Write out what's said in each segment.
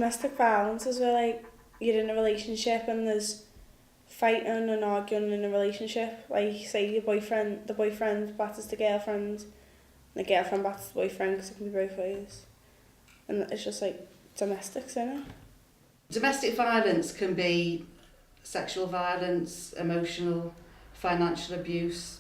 Domestic violence is where like you're in a relationship and there's fighting and arguing in a relationship. Like say the boyfriend batters the girlfriend, and the girlfriend batters the boyfriend because it can be both ways. And it's just like domestic, isn't it? Domestic violence can be sexual violence, emotional, financial abuse,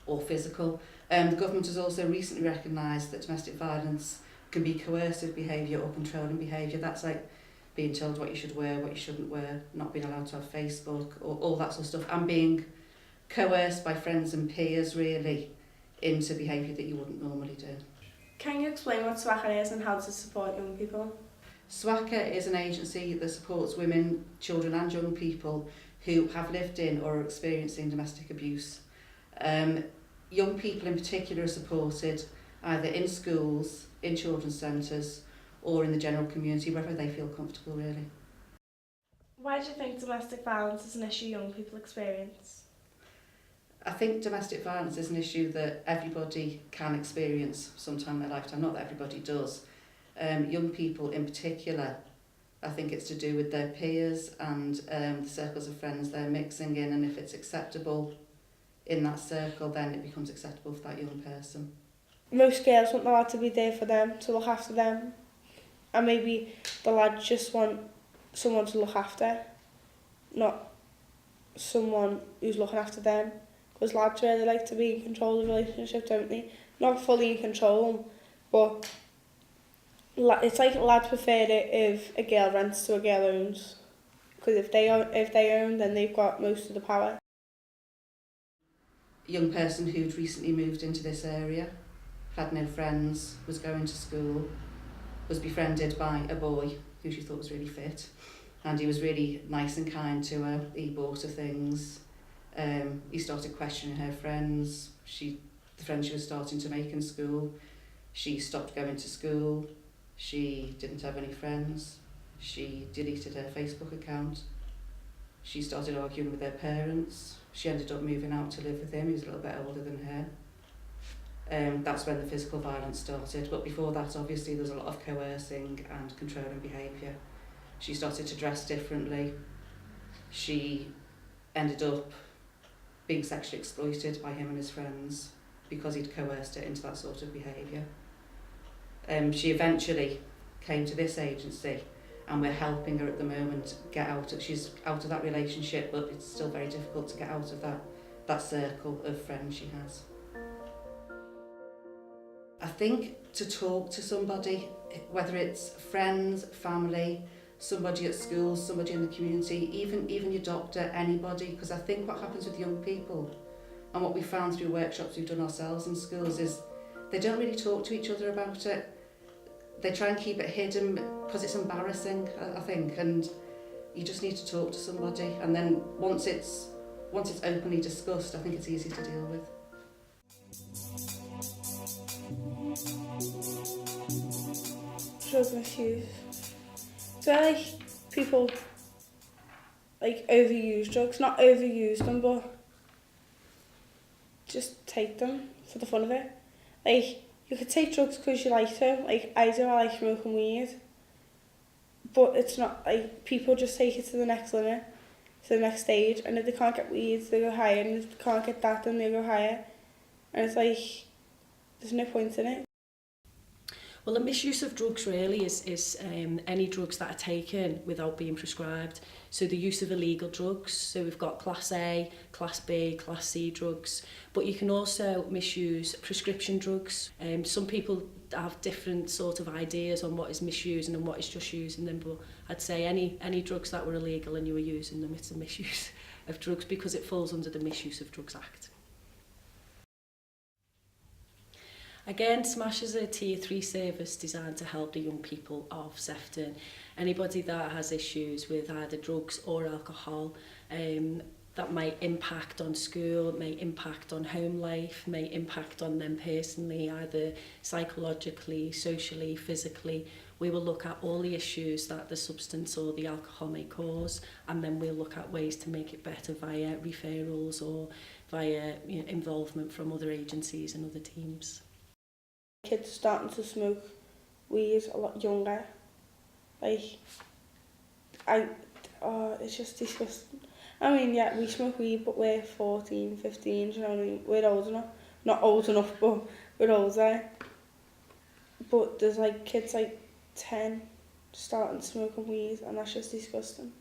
or physical. The government has also recently recognised that domestic violence can be coercive behaviour or controlling behaviour. That's like being told what you should wear, what you shouldn't wear, not being allowed to have Facebook, or all that sort of stuff, and being coerced by friends and peers really into behaviour that you wouldn't normally do. Can you explain what SWACA is and how to support young people? SWACA is an agency that supports women, children and young people who have lived in or are experiencing domestic abuse. Young people in particular are supported either in schools, in children's centres or in the general community, wherever they feel comfortable really. Why do you think domestic violence is an issue young people experience? I think domestic violence is an issue that everybody can experience sometime in their lifetime, not that everybody does. Young people in particular, I think it's to do with their peers and the circles of friends they're mixing in, and if it's acceptable in that circle, then it becomes acceptable for that young person. Most girls want the lad to be there for them, to look after them, and maybe the lads just want someone to look after, not someone who's looking after them. Because lads really like to be in control of the relationship, don't they? Not fully in control, but it's like lads prefer it if a girl rents to a girl owns. Because if they own, then they've got most of the power. A young person who'd recently moved into this area, had no friends, was going to school, was befriended by a boy who she thought was really fit, and he was really nice and kind to her. He bought her things. He started questioning her friends, the friends she was starting to make in school. She stopped going to school. She didn't have any friends. She deleted her Facebook account. She started arguing with her parents. She ended up moving out to live with him. He was a little bit older than her. That's when the physical violence started. But before that, obviously, there was a lot of coercing and controlling behaviour. She started to dress differently. She ended up being sexually exploited by him and his friends because he'd coerced her into that sort of behaviour. She eventually came to this agency, and we're helping her at the moment get out. She's out of that relationship, but it's still very difficult to get out of that circle of friends she has. I think to talk to somebody, whether it's friends, family, somebody at school, somebody in the community, even your doctor, anybody, because I think what happens with young people, and what we found through workshops we've done ourselves in schools, is they don't really talk to each other about it. They try and keep it hidden because it's embarrassing, I think, and you just need to talk to somebody, and then once it's openly discussed, I think it's easy to deal with. Drug misuse. So like people like overuse drugs, not overuse them, but just take them for the fun of it. Like you could take drugs because you like to. Like I do, I like smoking weed, but it's not like people just take it to the next limit, to the next stage, and if they can't get weed, they go higher, and if they can't get that, then they go higher, and it's like there's no point in it. Well, the misuse of drugs really is any drugs that are taken without being prescribed. So the use of illegal drugs. So we've got Class A, Class B, Class C drugs. But you can also misuse prescription drugs. Some people have different sort of ideas on what is misusing and what is just using them. But I'd say any drugs that were illegal and you were using them, it's a misuse of drugs because it falls under the Misuse of Drugs Act. Again, SMASH is a Tier 3 service designed to help the young people of Sefton. Anybody that has issues with either drugs or alcohol that might impact on school, may impact on home life, may impact on them personally, either psychologically, socially, physically. We will look at all the issues that the substance or the alcohol may cause, and then we'll look at ways to make it better via referrals or via involvement from other agencies and other teams. Kids are starting to smoke weed a lot younger, Like, it's just disgusting. I mean, yeah, we smoke weed, but we're 14, 15, do you know what I mean? We're old enough. Not old enough, but we're older. But there's like kids like 10 starting smoking weed, and that's just disgusting.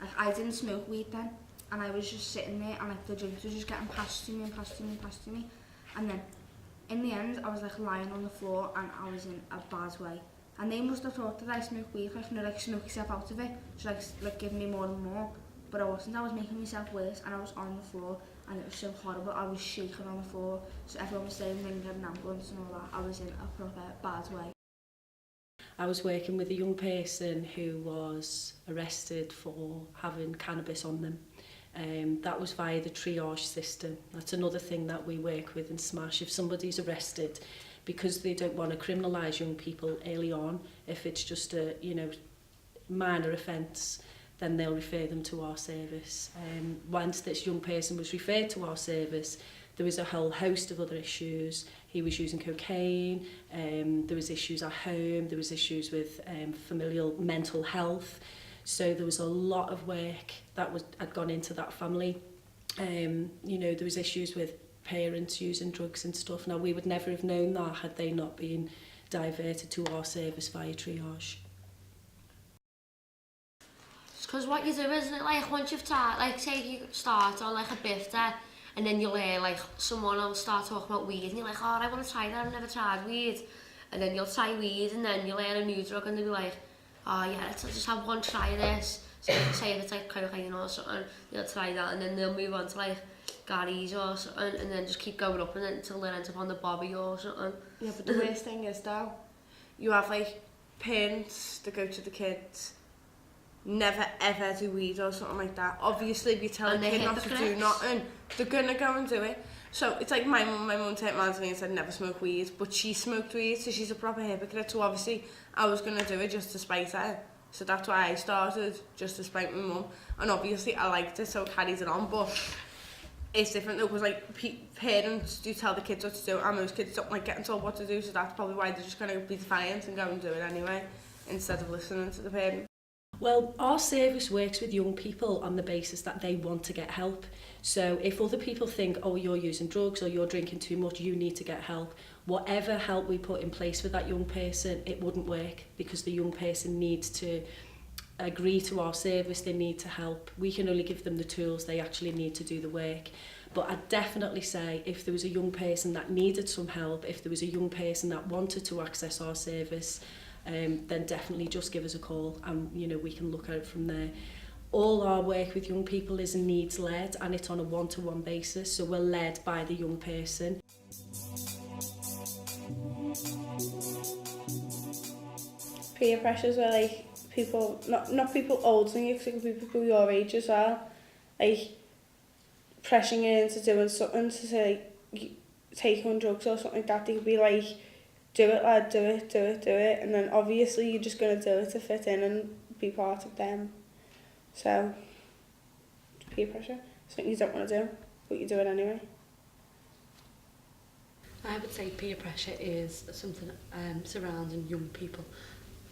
Like, I didn't smoke weed then, and I was just sitting there, and like the drinks were just getting passed to me and passed to me and passed to me. And then, in the end, I was like lying on the floor, and I was in a bad way. And they must have thought that I smoked weed, like, you know, like smoke yourself out of it, just like giving me more and more. But I wasn't. I was making myself worse, and I was on the floor, and it was so horrible. I was shaking on the floor, so everyone was saying ring an ambulance and all that. I was in a proper bad way. I was working with a young person who was arrested for having cannabis on them. That was via the triage system. That's another thing that we work with in SMASH. If somebody's arrested, because they don't want to criminalise young people early on, if it's just a minor offence, then they'll refer them to our service. Once this young person was referred to our service, there was a whole host of other issues. He was using cocaine, there was issues at home, there was issues with familial mental health. So there was a lot of work that had gone into that family. There was issues with parents using drugs and stuff. Now, we would never have known that had they not been diverted to our service via triage. Because what you do, isn't it, like once you've tried, like say you start on like a birthday, and then you'll hear like someone will start talking about weed, and you're like, oh, I want to try that, I've never tried weed. And then you'll try weed, and then you'll hear a new drug, and they'll be like, oh yeah, let's just have one try of this. So say if it's like cocaine or something, you'll try that, and then they'll move on to like Gary's or something, and then just keep going up and then until they end up on the Bobby or something. Yeah, but the worst thing is though, you have like parents that go to the kids, never ever do weed or something like that. Obviously, if you tell a kid not to do nothing, they're gonna go and do it. So it's like my mum turned around to me and said never smoke weed, but she smoked weed, so she's a proper hypocrite. So obviously I was gonna do it just to spite her. So that's why I started, just to spite my mum. And obviously I liked it, so I carried it on. But it's different though, because like parents do tell the kids what to do, and most kids don't like getting told what to do. So that's probably why they're just gonna be defiant and go and do it anyway, instead of listening to the parents. Well, our service works with young people on the basis that they want to get help. So if other people think, oh, you're using drugs or you're drinking too much, you need to get help, whatever help we put in place for that young person, it wouldn't work, because the young person needs to agree to our service, they need to help. We can only give them the tools, they actually need to do the work. But I'd definitely say if there was a young person that needed some help, if there was a young person that wanted to access our service, then definitely just give us a call, and we can look at it from there. All our work with young people is needs led, and it's on a one-to-one basis, so we're led by the young person. Peer pressures are like people, not people older than you, because it can be people your age as well, like pressuring you into doing something, to say take on drugs or something like that. They could be like, do it lad, do it, and then obviously you're just going to do it to fit in and be part of them. So peer pressure, something you don't want to do, but you do it anyway. I would say peer pressure is something surrounding young people.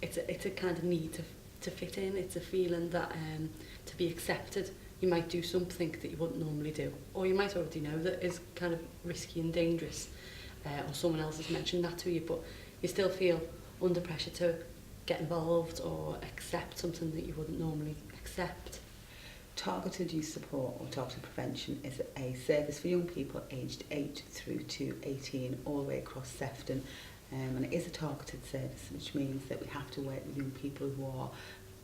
It's a kind of need to fit in. It's a feeling that to be accepted, you might do something that you wouldn't normally do, or you might already know that is kind of risky and dangerous, or someone else has mentioned that to you, but you still feel under pressure to get involved or accept something that you wouldn't normally accept. Targeted youth support or targeted prevention is a service for young people aged 8 through to 18 all the way across Sefton, and it is a targeted service, which means that we have to work with young people who are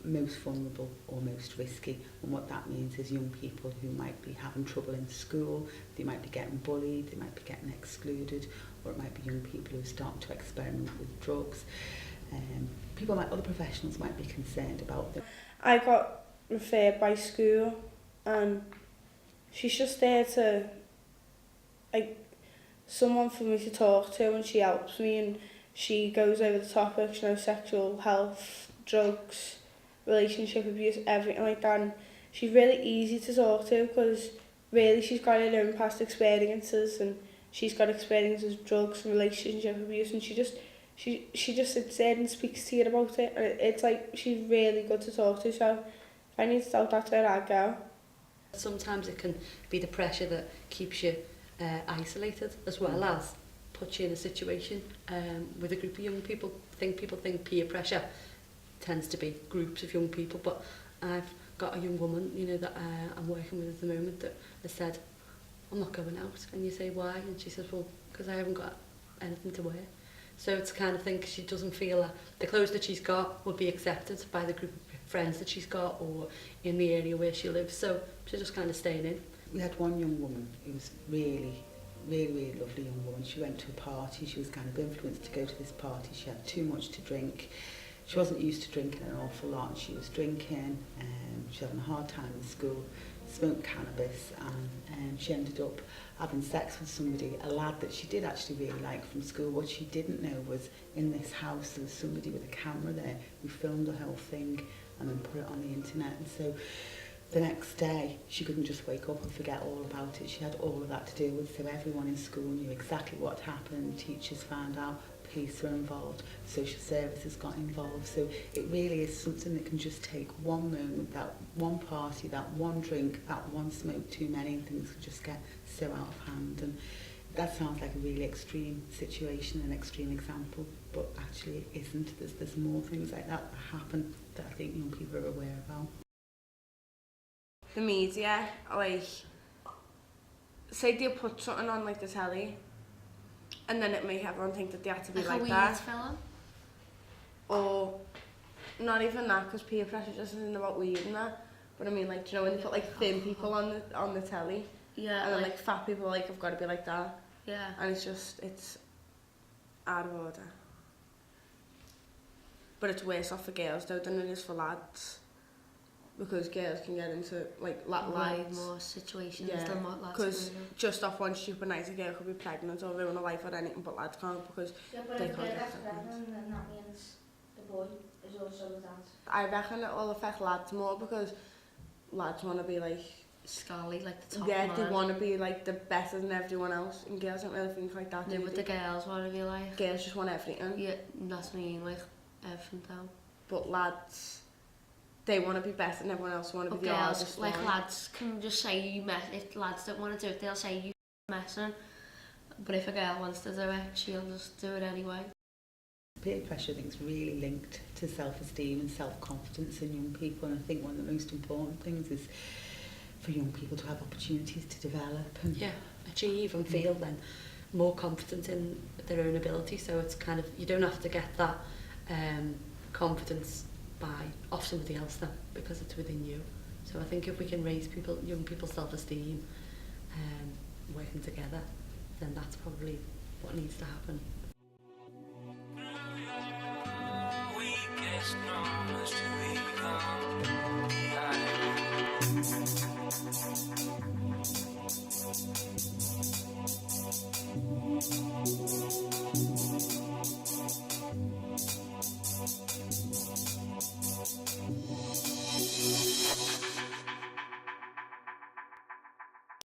most vulnerable or most risky. And what that means is young people who might be having trouble in school, they might be getting bullied, they might be getting excluded, or it might be young people who start to experiment with drugs. People like other professionals might be concerned about them. I got referred by school, and she's just there to, like, someone for me to talk to, and she helps me, and she goes over the topics, sexual health, drugs, relationship abuse, everything like that. And she's really easy to talk to, because really she's got her own past experiences, and she's got experiences with drugs and relationship abuse, and she she just sits there and speaks to you about it, and it's like she's really good to talk to. So if I need to tell that to her, I'd go. Sometimes it can be the pressure that keeps you isolated, as well as puts you in a situation with a group of young people. People think peer pressure tends to be groups of young people, but I've got a young woman, you know, that I'm working with at the moment that has said, I'm not going out. And you say, why? And she says, well, because I haven't got anything to wear. So it's kind of thing, she doesn't feel that the clothes that she's got would be accepted by the group of friends that she's got or in the area where she lives. So she's just kind of staying in. We had one young woman who was really lovely young woman. She went to a party. She was kind of influenced to go to this party. She had too much to drink. She wasn't used to drinking an awful lot, and she was drinking. She was having a hard time in school, smoked cannabis, and she ended up having sex with somebody, a lad that she did actually really like from school. What she didn't know was in this house there was somebody with a camera there who filmed the whole thing and then put it on the internet. And so the next day she couldn't just wake up and forget all about it. She had all of that to deal with, so everyone in school knew exactly what happened. Teachers found out, police were involved, social services got involved. So it really is something that can just take one moment, that one party, that one drink, that one smoke too many, and things can just get so out of hand. And that sounds like a really extreme situation, an extreme example, but actually it isn't. There's more things like that happen that I think young people are aware about. The media, like, say they put something on like the telly, and then it make everyone think that they have to be like a that. weird film. Or not even that, because peer pressure just isn't about weed and that. But I mean, like, do you know when you put like thin people on the telly, Yeah, and then like fat people are like, I've got to be like that, yeah. and it's out of order. But it's worse off for girls though than it is for lads, because girls can get into like Way lads. more situations Yeah, than what lads because can do. just off one stupid night a girl could be pregnant or ruin her life or anything, but lads can't, because Yeah, but they if a can't girl get gets pregnant. pregnant, then that means the boy is also with that. I reckon it will affect lads more, because lads want to be like, Scarly, like the top yeah, man. they want to be like the better than everyone else, and girls don't really think like that. No, do but they? the girls want to be like, Girls just want everything, yeah, that's what I mean, like everything down. but lads, they want to be better than everyone else. Want to But be the girls, hardest like one. lads can just say you mess. If lads don't want to do it, they'll say you messing. But if a girl wants to do it, she'll just do it anyway. Peer pressure, I think, is really linked to self-esteem and self-confidence in young people, and I think one of the most important things is for young people to have opportunities to develop and achieve and feel then more confident in their own ability. So it's kind of, you don't have to get that confidence off somebody else then, because it's within you. So I think if we can raise young people's self-esteem, working together, then that's probably what needs to happen. We guess not.